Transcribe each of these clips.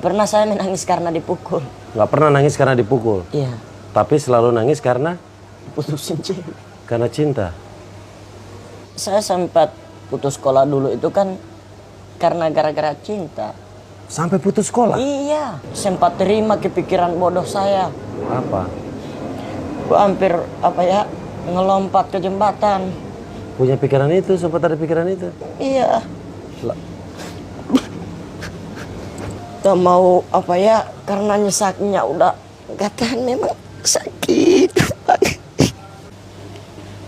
Pernah saya menangis karena dipukul. Nggak pernah nangis karena dipukul? Iya. Tapi selalu nangis karena? Putusin cewek. Karena cinta? Saya sempat putus sekolah dulu itu kan karena gara-gara cinta. Sampai putus sekolah? Iya. Sempat terima kepikiran bodoh saya. Apa? Gua hampir ngelompat ke jembatan. Punya pikiran itu, sempat ada pikiran itu? Iya. Gak mau karena nyesaknya udah gak tahan, memang sakit banget.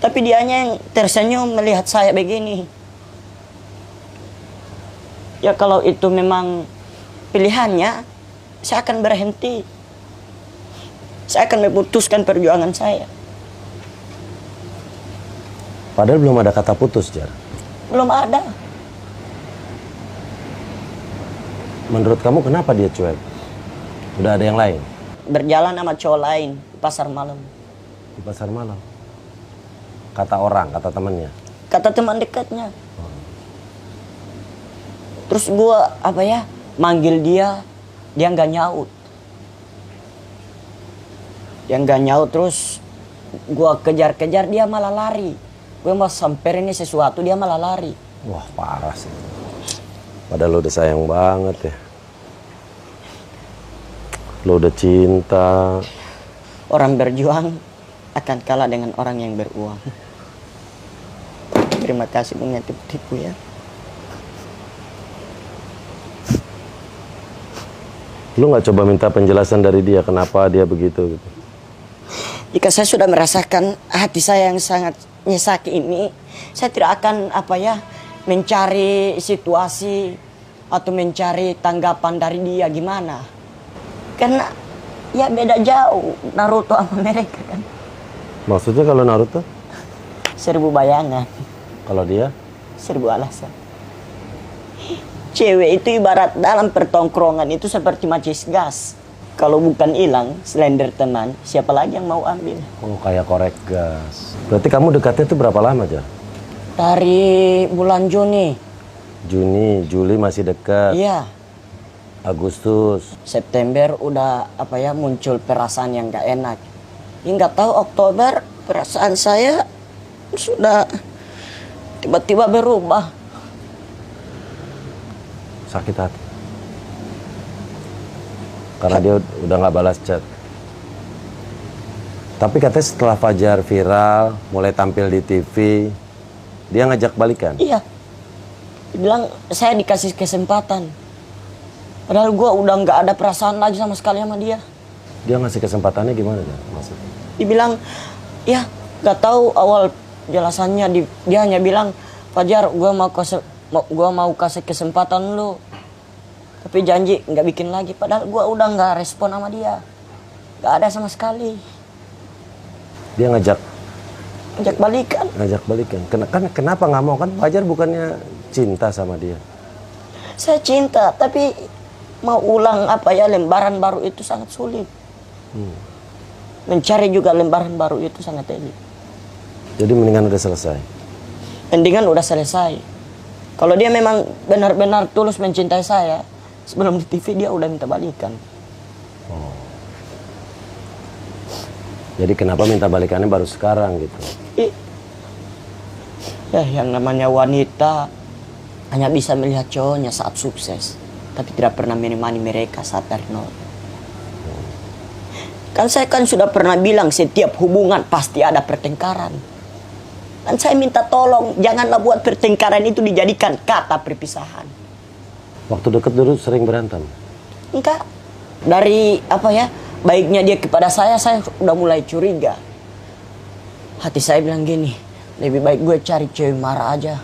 Tapi dianya yang tersenyum melihat saya begini. Ya kalau itu memang pilihannya, saya akan berhenti. Saya akan memutuskan perjuangan saya. Padahal belum ada kata putus, Jar. Belum ada. Menurut kamu kenapa dia cuek? Udah ada yang lain? Berjalan sama cowok lain di pasar malam. Di pasar malam? Kata orang, kata temannya? Kata teman dekatnya. Terus gua manggil dia nggak nyaut. Dia nggak nyaut, terus gua kejar-kejar, dia malah lari. Gue mau samperin sesuatu, dia malah lari. Wah, parah sih. Padahal lo udah sayang banget ya. Lo udah cinta. Orang berjuang akan kalah dengan orang yang beruang. Terima kasih Bung tipu ya. Lu nggak coba minta penjelasan dari dia kenapa dia begitu gitu? Jika saya sudah merasakan hati saya yang sangat nyesaki ini, saya tidak akan mencari situasi atau mencari tanggapan dari dia gimana. Karena ya beda jauh Naruto sama mereka kan. Maksudnya kalau Naruto? 1000 bayangan. Kalau dia? 1000 alasan. Cewek itu ibarat dalam pertongkrongan itu seperti macis gas. Kalau bukan hilang, slender teman, siapa lagi yang mau ambil? Oh, kayak korek gas. Berarti kamu dekatnya tuh berapa lama, Jar? Dari bulan Juni. Juni, Juli masih dekat. Iya. Agustus. September udah muncul perasaan yang gak enak. Hingga tahu Oktober perasaan saya sudah tiba-tiba berubah. Sakit hati. Karena dia udah nggak balas chat. Tapi katanya setelah Fajar viral, mulai tampil di TV, dia ngajak balikan. Iya. Dia bilang saya dikasih kesempatan. Padahal gue udah nggak ada perasaan lagi sama sekali sama dia. Dia ngasih kesempatannya gimana ya maksudnya? Dibilang, ya nggak tahu awal jelasannya. Dia hanya bilang, Fajar, gue mau kasih kesempatan lu. Tapi janji nggak bikin lagi. Padahal gue udah nggak respon sama dia. Nggak ada sama sekali. Dia ngajak balikan. Ngajak balikan. Kenapa nggak mau? Kan Fajar bukannya cinta sama dia. Saya cinta, tapi mau ulang lembaran baru itu sangat sulit. Mencari juga lembaran baru itu sangat elit. Jadi mendingan udah selesai. Mendingan udah selesai. Kalau dia memang benar-benar tulus mencintai saya, sebelum di TV dia udah minta balikan. Oh. Jadi kenapa minta balikannya baru sekarang gitu? Ya yang namanya wanita hanya bisa melihat cowoknya saat sukses, tapi tidak pernah menemani mereka saat dari nol. Kan saya sudah pernah bilang setiap hubungan pasti ada pertengkaran. Dan saya minta tolong janganlah buat pertengkaran itu dijadikan kata perpisahan. Waktu deket dulu sering berantem? Enggak. Dari baiknya dia kepada saya udah mulai curiga. Hati saya bilang gini, lebih baik gue cari cewek marah aja.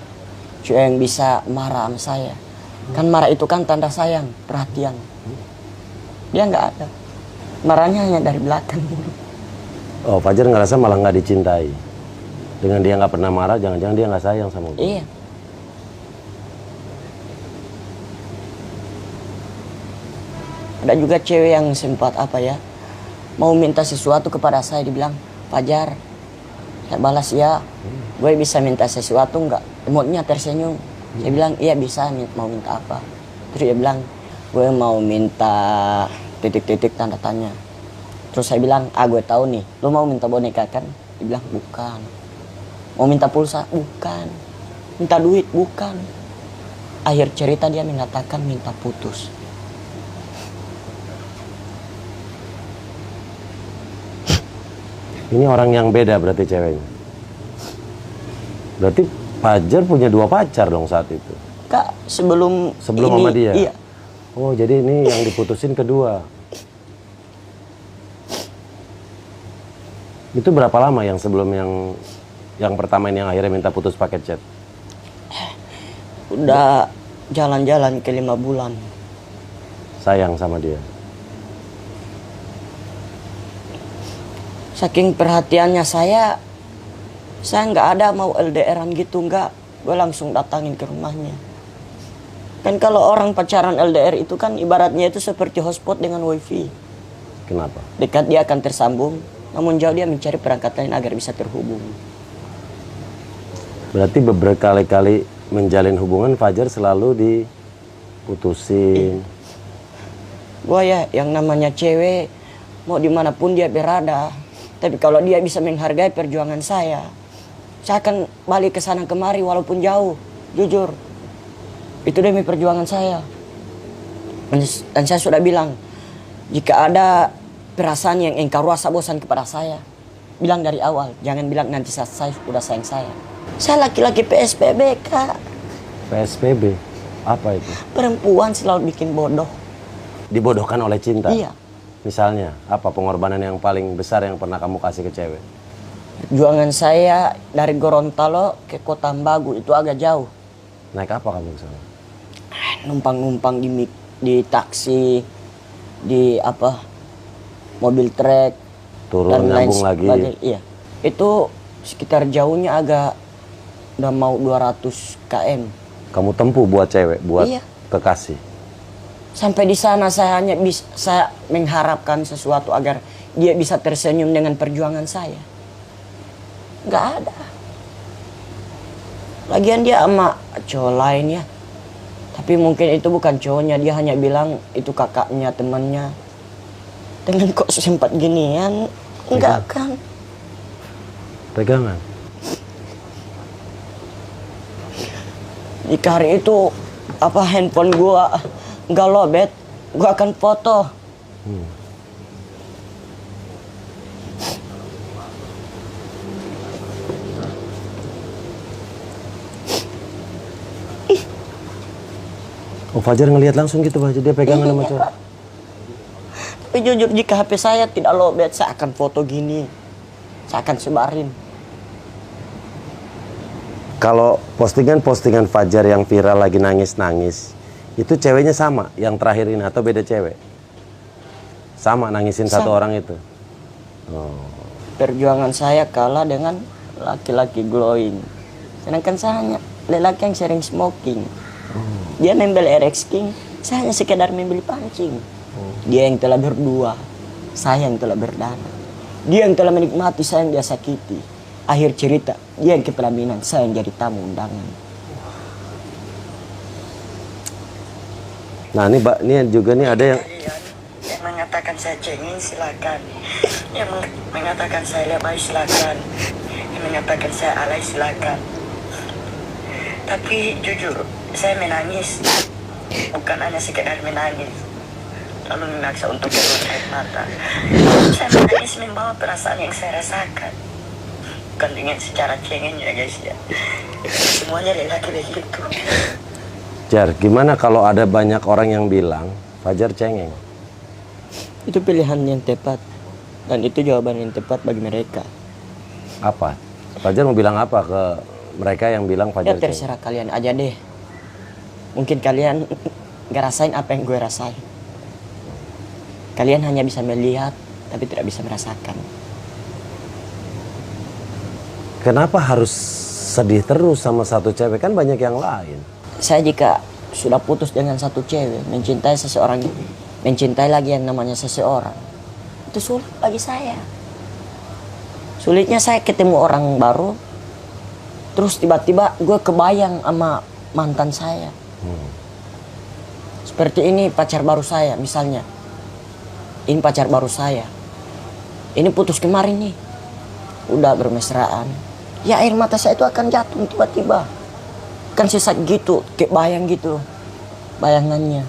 Cewek yang bisa marah sama saya. Kan marah itu kan tanda sayang, perhatian. Dia nggak ada. Marahnya hanya dari belakang. Oh, Fajar ngerasa malah nggak dicintai. Dengan dia nggak pernah marah, jangan-jangan dia nggak sayang sama gue. Iya. Ada juga cewek yang sempat mau minta sesuatu kepada saya, dibilang, Fajar, saya balas ya, gue bisa minta sesuatu nggak? Emotnya tersenyum. Saya bilang, iya bisa, mau minta apa? Terus dia bilang, gue mau minta titik-titik tanda tanya. Terus saya bilang, gue tahu nih, lu mau minta boneka kan? Dia bilang, bukan. Mau minta pulsa? Bukan. Minta duit? Bukan. Akhir cerita dia mengatakan minta putus. Ini orang yang beda berarti ceweknya. Berarti Fajar punya 2 pacar dong saat itu. Kak, sebelum ini, sama dia? Iya. Oh, jadi ini yang diputusin kedua. Itu berapa lama yang sebelum yang pertama ini yang akhirnya minta putus pakai chat? Udah jalan-jalan ke 5 bulan. Sayang sama dia. Saking perhatiannya saya nggak ada mau LDRan gitu, nggak. Gue langsung datangin ke rumahnya. Kan kalau orang pacaran LDR itu kan ibaratnya itu seperti hotspot dengan wifi. Kenapa? Dekat dia akan tersambung, namun jauh dia mencari perangkat lain agar bisa terhubung. Berarti berkali-kali menjalin hubungan Fajar selalu diputusin. Gue ya yang namanya cewek, mau dimanapun dia berada. Tapi kalau dia bisa menghargai perjuangan saya akan balik ke sana kemari walaupun jauh. Jujur, itu demi perjuangan saya. Dan saya sudah bilang, jika ada perasaan yang engkau rasa bosan kepada saya, bilang dari awal. Jangan bilang nanti saat saya udah sayang saya. Saya laki-laki PSBB, Kak. PSBB? Apa itu? Perempuan selalu bikin bodoh. Dibodohkan oleh cinta? Iya. Misalnya, apa pengorbanan yang paling besar yang pernah kamu kasih ke cewek? Perjuangan saya dari Gorontalo ke Kota Ambagu itu agak jauh. Naik apa kamu ke sana? Numpang-numpang di taksi, di mobil trek, turun nyambung lagi. Iya. Itu sekitar jauhnya agak udah mau 200 km. Kamu tempuh buat cewek, buat Iya. kekasih. Sampai di sana saya hanya saya mengharapkan sesuatu agar dia bisa tersenyum dengan perjuangan saya. Nggak ada. Lagian dia sama cowok lain ya. Tapi mungkin itu bukan cowoknya, dia hanya bilang itu kakaknya, temannya. Dengan kok sempat ginian, enggak kan? Pegangan? Jika hari itu handphone gua nggak lobet, gua akan foto. Oh, Fajar ngelihat langsung gitu, Fajar dia pegangan sama cowok. Tapi jujur jika HP saya tidak lobet, saya akan foto gini. Saya akan sebarin. Kalau postingan-postingan Fajar yang viral lagi nangis-nangis, itu ceweknya sama yang terakhir ini atau beda cewek? Sama nangisin satu orang itu? Oh. Perjuangan saya kalah dengan laki-laki glowing. Sedangkan saya hanya lelaki yang sering smoking. Dia membeli RX King, saya hanya sekedar membeli pancing. Dia yang telah berdua, saya yang telah berdana. Dia yang telah menikmati, saya yang dia sakiti. Akhir cerita, dia yang ke pelaminan, saya yang jadi tamu undangan. Nah ini juga nih ada yang mengatakan saya cengeng silakan. Yang mengatakan saya lebay silakan. Yang mengatakan saya alay silakan. Tapi jujur, saya menangis. Bukan hanya sekedar menangis, lalu memaksa untuk keluar air mata. Saya menangis membawa perasaan yang saya rasakan. Bukan dengan secara cengeng ya guys ya. Semuanya lelaki begitu. Jar, gimana kalau ada banyak orang yang bilang Fajar cengeng? Itu pilihan yang tepat. Dan itu jawaban yang tepat bagi mereka. Apa? Fajar mau bilang apa ke mereka yang bilang Fajar cengeng? Terserah kalian aja deh. Mungkin kalian gak rasain apa yang gue rasain. Kalian hanya bisa melihat, tapi tidak bisa merasakan. Kenapa harus sedih terus sama satu cewek? Kan banyak yang lain. Saya jika sudah putus dengan satu cewek, mencintai seseorang, mencintai lagi yang namanya seseorang, itu sulit bagi saya. Sulitnya saya ketemu orang baru, terus tiba-tiba gue kebayang sama mantan saya. Seperti ini pacar baru saya misalnya. Ini pacar baru saya. Ini putus kemarin nih. Udah bermesraan. Ya air mata saya itu akan jatuh tiba-tiba. Kan sesak gitu, kayak bayang gitu. Bayangannya.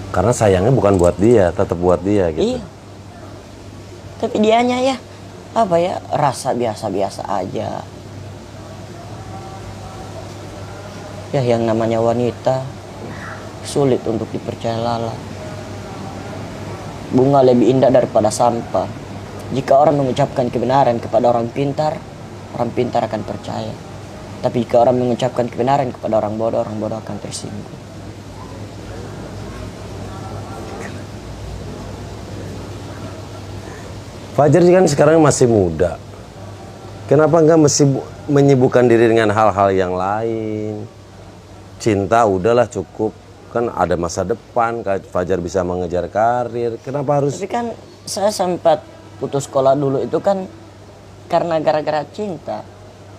Karena sayangnya bukan buat dia, tetap buat dia gitu. Iya. Tapi dianya ya, apa ya, rasa biasa-biasa aja. Ya yang namanya wanita, sulit untuk dipercaya lala. Bunga lebih indah daripada sampah. Jika orang mengucapkan kebenaran kepada orang pintar akan percaya. Tapi jika orang mengucapkan kebenaran kepada orang bodoh akan tersinggung. Fajar kan sekarang masih muda. Kenapa nggak menyibukkan diri dengan hal-hal yang lain? Cinta udahlah cukup. Kan ada masa depan, Fajar bisa mengejar karir. Kenapa harus... Tapi kan saya sempat putus sekolah dulu itu kan karena gara-gara cinta.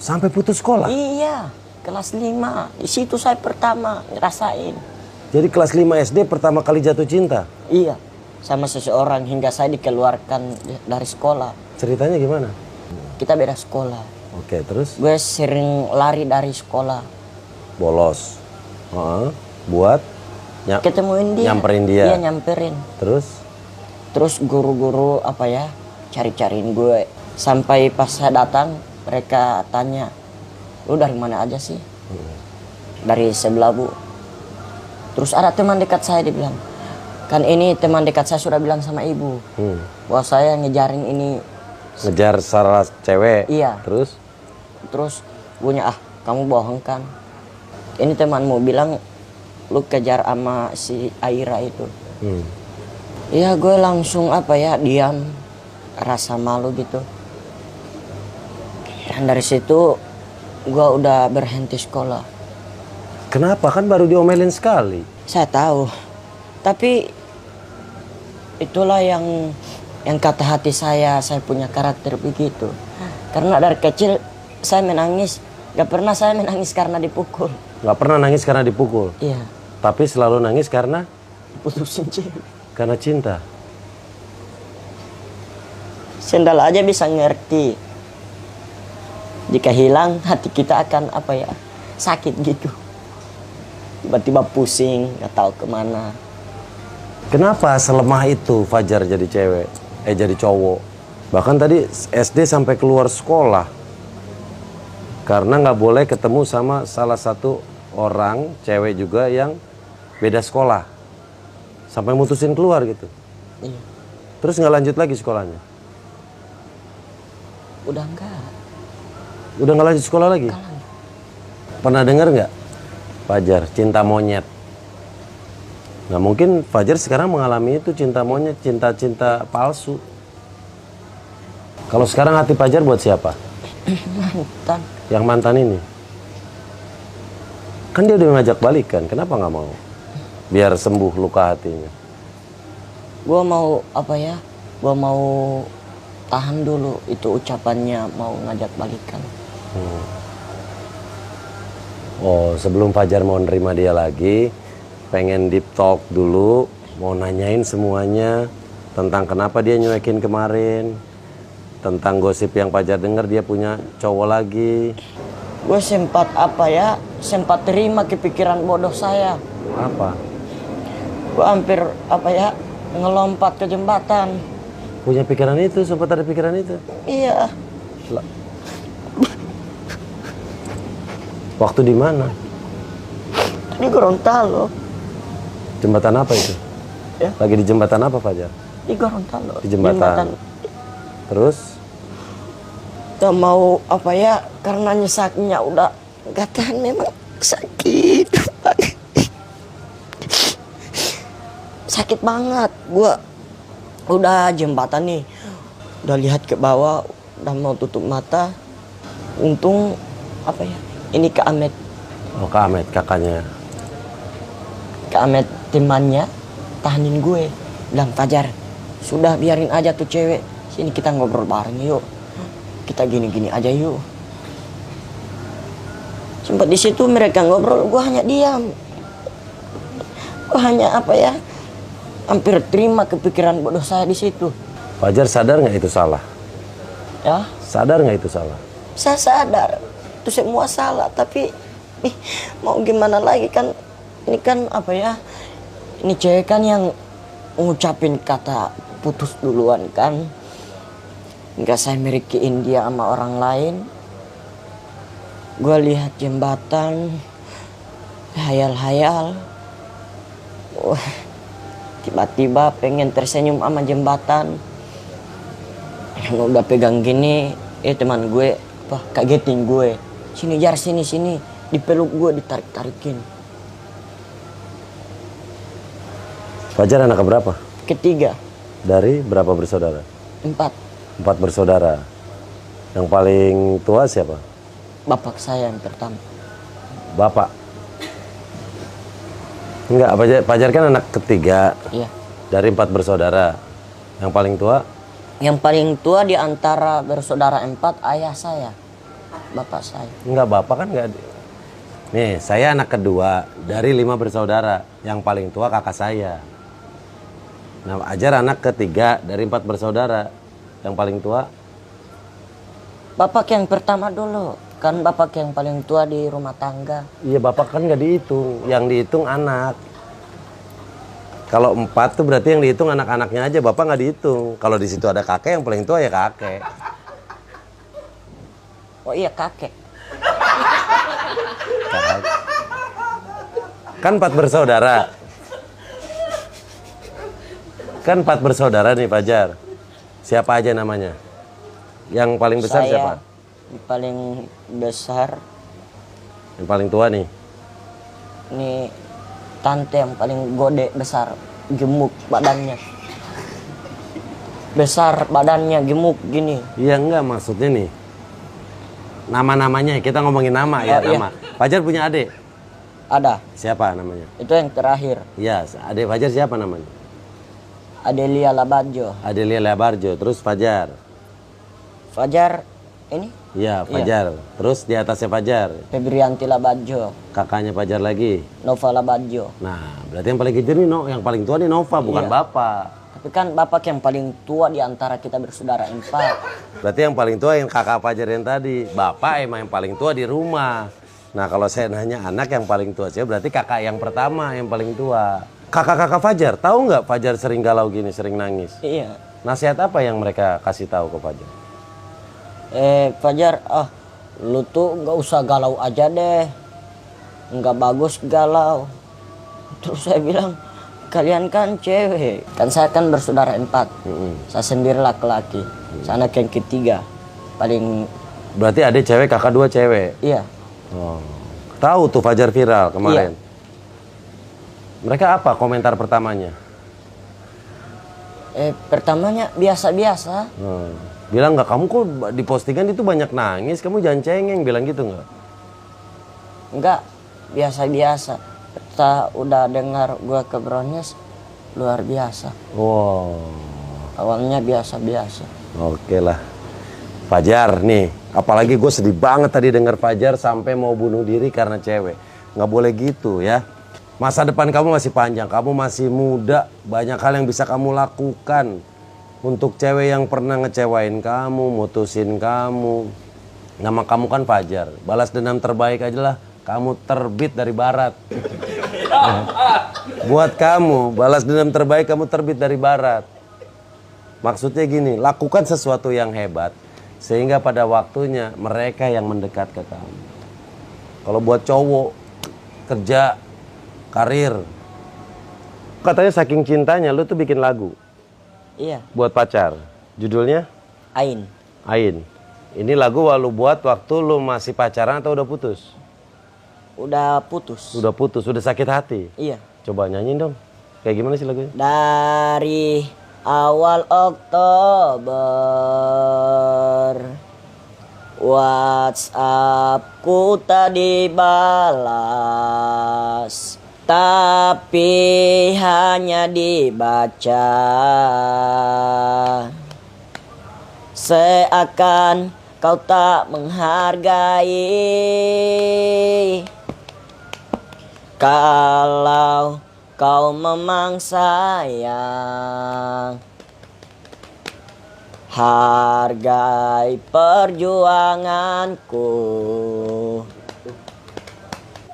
Sampai putus sekolah? Iya, kelas 5. Di situ saya pertama ngerasain. Jadi kelas 5 SD pertama kali jatuh cinta? Iya, sama seseorang hingga saya dikeluarkan dari sekolah. Ceritanya gimana? Kita beda sekolah. Oke, terus? Gue sering lari dari sekolah. Bolos? Buat? Ketemuin dia. Nyamperin dia? Iya, nyamperin. Terus guru-guru apa ya, cari-cariin gue. Sampai pas saya datang, mereka tanya, lu dari mana aja sih? Dari sebelah bu. Terus ada teman dekat saya, dia bilang, kan ini teman dekat saya sudah bilang sama ibu bahwa saya ngejarin ini. Ngejar salah cewek? Iya. Terus punya, kamu bohong kan? Ini temanmu bilang lu kejar sama si Aira itu. Iya, gue langsung apa ya, diam, rasa malu gitu. Dan dari situ gue udah berhenti sekolah. Kenapa? Kan baru diomelin sekali. Saya tahu, tapi itulah yang kata hati saya punya karakter begitu. Karena dari kecil saya menangis, gak pernah saya menangis karena dipukul. Gak pernah nangis karena dipukul? Iya. Tapi selalu nangis karena? Putusin cewek. Karena cinta? Sendal aja bisa ngerti. Jika hilang, hati kita akan apa ya, sakit gitu. Tiba-tiba pusing, gak tahu kemana. Kenapa selemah itu Fajar jadi cewek? Jadi cowok? Bahkan tadi SD sampai keluar sekolah. Karena nggak boleh ketemu sama salah satu orang, cewek juga yang beda sekolah. Sampai mutusin keluar gitu. Iya. Terus nggak lanjut lagi sekolahnya? Udah enggak. Udah nggak lanjut sekolah lagi? Pernah dengar nggak Fajar cinta monyet? Nah mungkin Fajar sekarang mengalami itu, cinta monyet, cinta palsu. Kalau sekarang hati Fajar buat siapa? Mantan. Yang mantan ini? Kan dia udah ngajak balikan, kenapa nggak mau? Biar sembuh luka hatinya. Gua mau apa ya? Gua mau tahan dulu itu ucapannya mau ngajak balikan. Oh, sebelum Fajar mau nerima dia lagi, pengen deep talk dulu, mau nanyain semuanya tentang kenapa dia nyuekin kemarin, tentang gosip yang Fajar dengar dia punya cowok lagi. Gue sempat apa ya, sempat terima kepikiran bodoh saya. Apa? Gue hampir apa ya, ngelompat ke jembatan. Punya pikiran itu, sempat ada pikiran itu? Iya. Waktu di mana? Di Gorontalo. Jembatan apa itu? Ya. Lagi di jembatan apa Fajar? Di Gorontalo. Di jembatan. Terus? Gak mau apa ya, karena nyesaknya udah gak tahan, memang sakit. Sakit banget. Gua udah jembatan nih, udah lihat ke bawah, udah mau tutup mata. Untung apa ya, ini Kak Ahmed. Oh, Kak Ahmed, kakaknya. Kak Ahmed temannya tahanin gue. Bilang, Fajar, sudah biarin aja tuh cewek. Sini kita ngobrol bareng yuk. Kita gini-gini aja yuk. Sempat di situ mereka ngobrol, gue hanya diam. hanya apa ya, hampir terima kepikiran bodoh saya di situ. Fajar sadar nggak itu salah? Ya, Sadar nggak itu salah? saya sadar itu semua salah, tapi mau gimana lagi kan, ini kan apa ya, ini cewek kan yang ngucapin kata putus duluan kan. Nggak saya milikiin dia sama orang lain. Gue lihat jembatan, hayal-hayal, wah, tiba-tiba pengen tersenyum sama jembatan. Yang udah pegang gini, teman gue apa kagetin gue, sini Jar, sini, dipeluk gue, ditarik-tarikin. Fajar anak keberapa? Ketiga. Dari berapa bersaudara? 4. 4 bersaudara. Yang paling tua siapa? Bapak saya yang pertama. Bapak? Enggak, Fajar kan anak ketiga. Iya. Dari 4 bersaudara. Yang paling tua? Yang paling tua di antara bersaudara 4 ayah saya, bapak saya. Enggak, bapak kan enggak. Nih, saya anak kedua dari 5 bersaudara. Yang paling tua kakak saya. Nah, Fajar anak ketiga dari 4 bersaudara. Yang paling tua? Bapak yang pertama dulu. Kan bapak yang paling tua di rumah tangga. Iya, bapak kan nggak dihitung. Yang dihitung anak. Kalau 4 tuh berarti yang dihitung anak-anaknya aja. Bapak nggak dihitung. Kalau di situ ada kakek, yang paling tua ya kakek. Oh iya, kakek. Kan 4 bersaudara. Kan 4 bersaudara nih, Fajar. Siapa aja namanya? Yang paling besar Saya siapa? yang paling besar. Yang paling tua nih. Ini tante yang paling gede, besar, gemuk badannya. Besar badannya, gemuk gini. Iya, enggak, maksudnya nih. Nama-namanya, kita ngomongin nama ya, Oh, iya. nama. Fajar punya adik? Ada. Siapa namanya? Itu yang terakhir. Iya, adik Fajar siapa namanya? Adelia Labajo. Adelia Labarjo, terus Fajar. Fajar ini Iya, Fajar. Terus di atasnya Fajar, Febrianti Labajo. kakaknya Fajar lagi. Nova Labajo. Nah, berarti yang paling kecil nih, yang paling tua nih Nova, bukan Iya. bapak. Tapi kan bapak yang paling tua di antara kita bersaudara 4. Berarti yang paling tua yang kakak Fajar yang tadi. Bapak emang yang paling tua di rumah. Nah, kalau saya nanya anak yang paling tua sih, berarti kakak yang pertama yang paling tua. Kakak-kakak Fajar, tahu nggak Fajar sering galau gini, sering nangis? Iya. Nasihat apa yang mereka kasih tahu ke Fajar? Fajar, lu tuh nggak usah galau aja deh. Nggak bagus galau. Terus saya bilang, kalian kan cewek. Kan saya kan bersaudara 4. Saya sendiri laki-laki. Saya anak yang ketiga. Paling, Berarti ada cewek, kakak 2 cewek. iya. Oh. Tahu tuh Fajar viral kemarin. Iya. Mereka apa komentar pertamanya? Pertamanya biasa-biasa. Bilang nggak, kamu kok di postingan itu banyak nangis, kamu jangan cengeng, bilang gitu nggak? Enggak, biasa-biasa. Kita udah dengar gua ke Brownies, luar biasa. Wow. Awalnya biasa-biasa. Oke lah. Fajar nih, apalagi gue sedih banget tadi dengar Fajar sampai mau bunuh diri karena cewek. Nggak boleh gitu ya. Masa depan kamu masih panjang, kamu masih muda, banyak hal yang bisa kamu lakukan. Untuk cewek yang pernah ngecewain kamu, mutusin kamu. Nama kamu kan Fajar, balas dendam terbaik aja lah. Kamu terbit dari barat. Buat kamu, balas dendam terbaik kamu terbit dari barat. Maksudnya gini, lakukan sesuatu yang hebat. Sehingga pada waktunya mereka yang mendekat ke kamu. Kalau buat cowok, kerja, karir. Katanya saking cintanya lu tuh bikin lagu Iya, buat pacar. Judulnya Ain. Ain. Ini lagu lu buat waktu lu masih pacaran atau udah putus? Udah putus. Udah putus, udah sakit hati. Iya. Coba nyanyiin dong. Kayak gimana sih lagunya? Dari awal Oktober WhatsAppku tak dibalas, tapi hanya dibaca. Seakan kau tak menghargai. Kalau kau memang sayang. Hargai perjuanganku,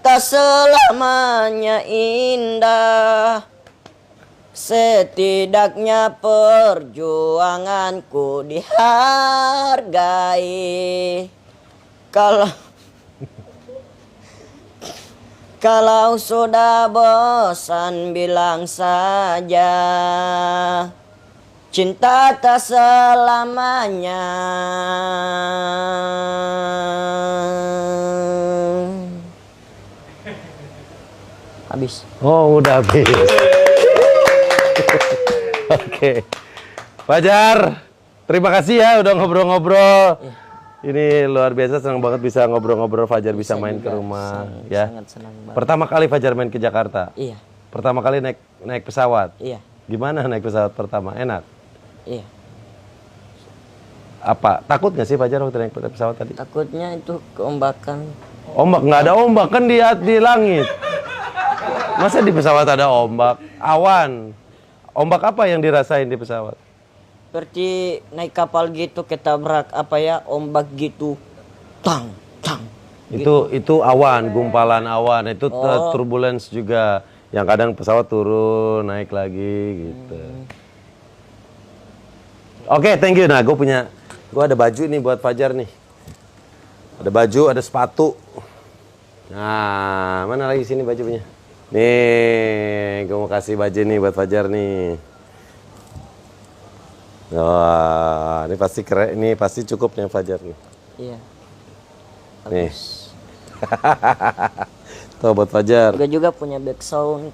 tak selamanya indah. Setidaknya perjuanganku dihargai. Kalau sudah bosan bilang saja, cinta tak selamanya. Habis. Oh, udah habis. Oke. Fajar, terima kasih ya udah ngobrol-ngobrol. Ini luar biasa, senang banget bisa ngobrol-ngobrol. Fajar bisa main ke rumah ya. Sangat senang banget. Pertama kali Fajar main ke Jakarta. Iya. Pertama kali naik pesawat. Iya. Gimana naik pesawat pertama? Enak? Iya. Apa? Takut nggak sih Fajar waktu naik pesawat tadi? Takutnya itu keombakan. Ombak? Nggak ada ombak kan di langit. Masa di pesawat ada ombak? Awan. Ombak apa yang dirasain di pesawat? Seperti naik kapal gitu, ketabrak ombak gitu. Tang, tang. Itu awan, gumpalan awan. Itu turbulence juga. Yang kadang pesawat turun, naik lagi gitu. Oke, thank you. Nah, gue ada baju nih buat Fajar nih. Ada baju, ada sepatu. Nah, mana lagi sini bajunya? Nih, gue mau kasih baju nih buat Fajar nih. Wah, ini pasti keren, ini pasti cukup nih Fajar nih. Iya. Nih. Tuh buat Fajar. Gue juga punya back sound.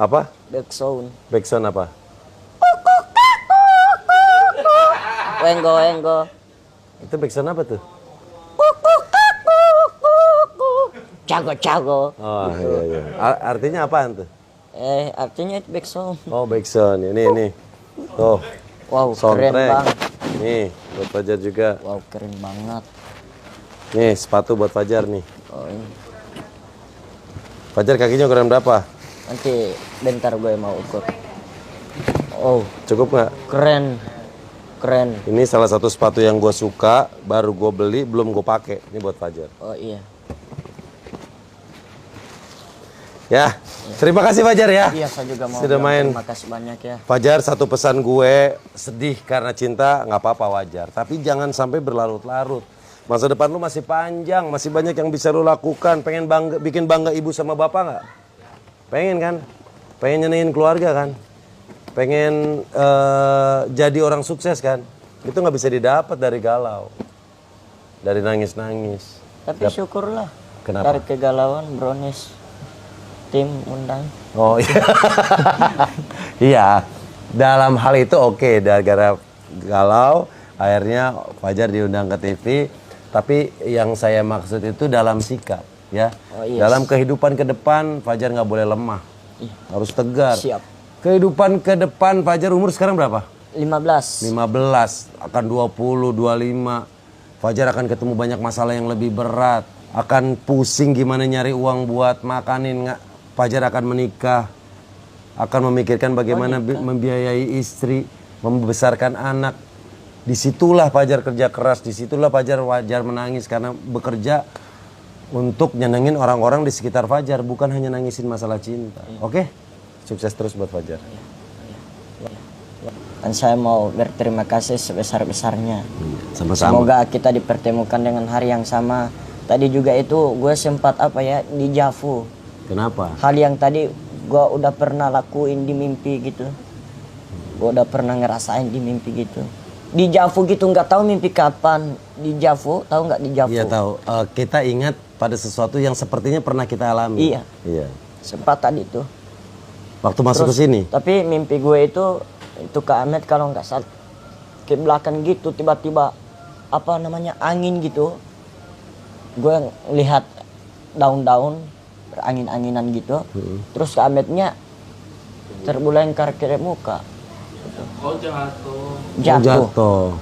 Apa? Back sound. Backsound apa? Wenggo, wenggo. Itu backsound apa tuh? Cago, cago. Oh iya iya. Artinya apaan tuh? Artinya itu back sound. Oh backsound, ini. Tuh. Wow, Soundtrack. keren banget. Nih, buat Fajar juga. Wow, keren banget. Nih, sepatu buat Fajar nih. Oh, ini. Fajar kakinya ukuran berapa? Nanti bentar gue mau ukur. Oh, Cukup nggak? keren. Keren. Ini salah satu sepatu yang gue suka, baru gue beli, belum gue pakai. Ini buat Fajar. Oh iya. Ya, terima kasih Fajar ya. Iya, saya juga mau Sudah bilang main. terima kasih banyak ya. Fajar, satu pesan gue, sedih karena cinta, nggak apa-apa wajar. Tapi jangan sampai berlarut-larut. Masa depan lu masih panjang, masih banyak yang bisa lu lakukan. Pengen bikin bangga ibu sama bapak nggak? Pengen kan? Pengen nyenengin keluarga kan? Pengen jadi orang sukses kan? Itu nggak bisa didapat dari galau, dari nangis-nangis. Tapi syukurlah. Kenapa? Dari kegalauan Brownies tim undang. Oh iya. Iya. Dalam hal itu oke, gara-gara galau akhirnya Fajar diundang ke TV. Tapi yang saya maksud itu dalam sikap ya. Oh, yes. Dalam kehidupan ke depan Fajar nggak boleh lemah. Harus tegar. Siap. Kehidupan ke depan Fajar umur sekarang berapa? 15. 15, akan 20, 25. Fajar akan ketemu banyak masalah yang lebih berat. Akan pusing gimana nyari uang buat makanin. Fajar akan menikah. Akan memikirkan bagaimana membiayai istri, membesarkan anak. Disitulah Fajar kerja keras. Disitulah Fajar wajar menangis karena bekerja untuk nyenengin orang-orang di sekitar Fajar. Bukan hanya nangisin masalah cinta. Oke? Sukses terus buat Fajar. Dan saya mau berterima kasih sebesar-besarnya. Sama-sama. Semoga kita dipertemukan dengan hari yang sama. Tadi juga itu gue sempat di Javu. Kenapa? Hal yang tadi gue udah pernah lakuin di mimpi gitu. Gue udah pernah ngerasain di mimpi gitu. Di Javu gitu, nggak tahu mimpi kapan. Di Javu, tahu nggak di Javu? Iya tahu. Kita ingat pada sesuatu yang sepertinya pernah kita alami. Iya. Iya. Sempat tadi tuh. Waktu masuk ke sini. Tapi mimpi gue itu ke Ahmed kalau nggak salah ke belakang gitu tiba-tiba angin gitu. Gue lihat daun-daun berangin-anginan gitu. Terus ke Ahmednya terbelengkar ke muka. Gitu. Oh jatuh. Jatuh.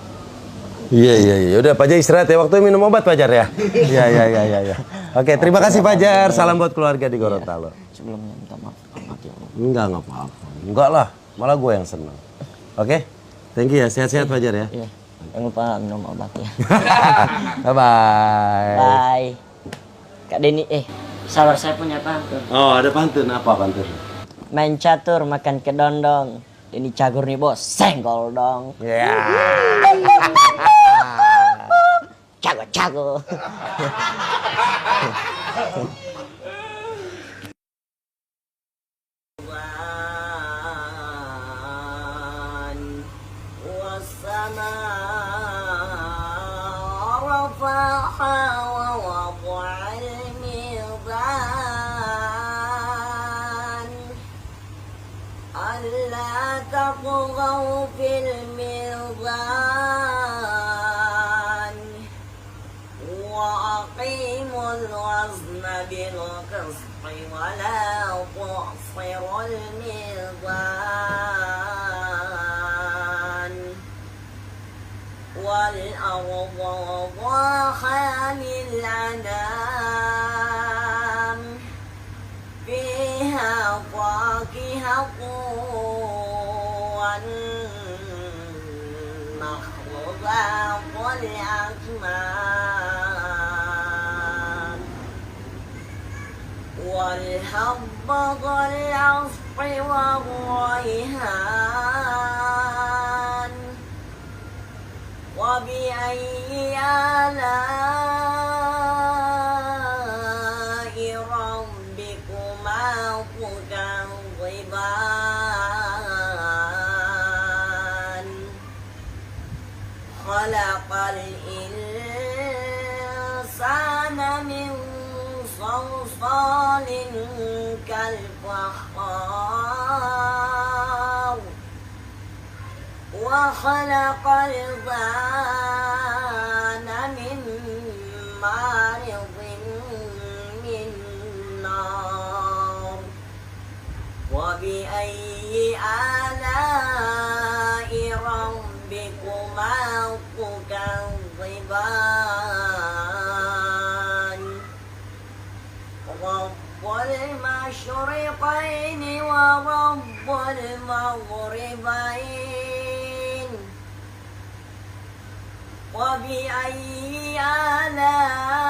Iya. Udah Fajar istirahat ya. Waktu minum obat Fajar ya. Iya. Oke, terima kasih Fajar. Salam buat keluarga di Gorontalo. Sebelumnya minta maaf ya Allah. Enggak apa-apa. Enggak lah, malah gue yang senang. Oke? Thank you ya, sehat-sehat Fajar ya. Iya. Jangan lupa minum obat ya. Bye-bye. Bye. Kak Denny, sabar saya punya pantun. Oh, ada pantun. Apa pantun? Main catur, makan kedondong. Denny cagur nih bos, senggol dong. Ya. Cago. ألا تطغوا في الميزان وأقيموا الوزن بالقسط ولا تخسروا الميزان والأرض وضعها للأنام فيها فاكهة والنخل ذات الأكمام والحب ذو العصف والريحان وبأي آلاء ربكما تكذبان خلق الإنسان من صلصال كالفخار وخلق الجان من مارض من نار وبأي آلاء ربكما تكذبان رب المشرقين ورب المغربين وبأي آلاء